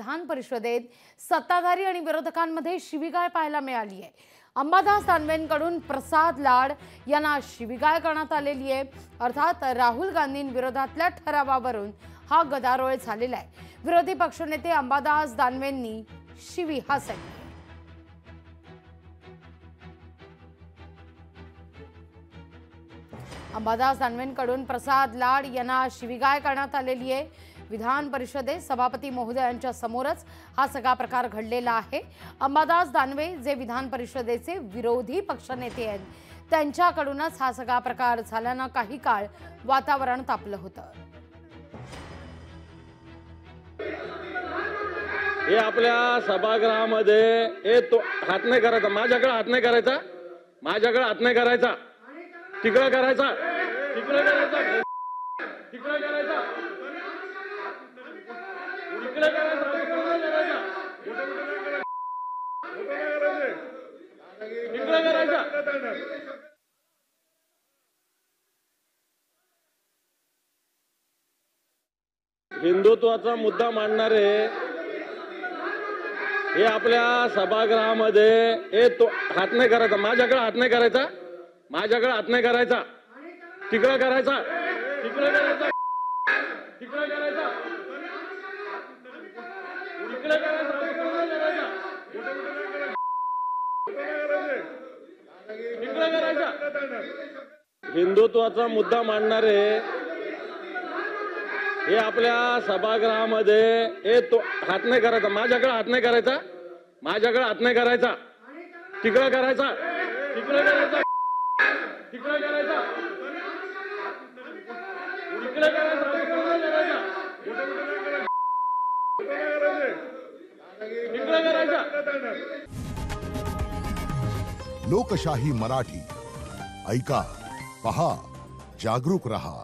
विधान परिषदेत सत्ताधारी आणि विरोधकांमध्ये शिवीगाळ पाहायला मिळाली आहे। अंबादास दानवेंकडून प्रसाद लाड यांना शिवीगाळ करण्यात आलेली आहे। अर्थात राहुल गांधींविरोधातल्या ठरावावरून हा गदारोळ झालेला आहे। विरोधी पक्षनेते अंबादास दानवेंनी शिवीहास केली। अंबादास दानवेंकडून प्रसाद लाड यांना शिवीगाळ करण्यात आलेली आहे। विधान परिषदेत सभापती महोदयांच्या समोरच हा सगळा प्रकार घडलेला आहे। अंबादास दानवे जे विधान परिषदेचे विरोधी पक्षनेते आहेत, त्यांच्याकडूनच हा सगळा प्रकार झाल्यानं काही काळ वातावरण तापलं होतं। हे आपल्या सभागृहामध्ये तो हात नाही करायचा, माझ्याकडे हात नाही करायचा, माझ्याकडे हात नाही करायचा, तिकडे करायचा, तिकडे करायचा, तिकडे करायचा, तिकडे करायचा, तिकडे करायचा। हिंदुत्वाचा मुद्दा मांडणारे हे आपल्या सभागृहामध्ये तो हात नाही करायचा, माझ्याकडे हात नाही करायचा, माझ्याकडे हात नाही करायचा, तिकडे करायचा, तिकडे करायचा, तिकडे करायचा, तिकडे करायचा, तिकडे करायचा। हिंदुत्वाचा मुद्दा मांडणारे हे आपल्या सभागृहामध्ये तो हात नाही करायचा, माझ्याकडे हात नाही करायचा, माझ्याकडे हात नाही करायचा, तिकडे करायचा, तिकडे करायचा, तिकडे करायचा, तिकडे करायचा, तिकडे करायचा। लोकशाही मराठी ऐका, पहा, जागरूक रहा।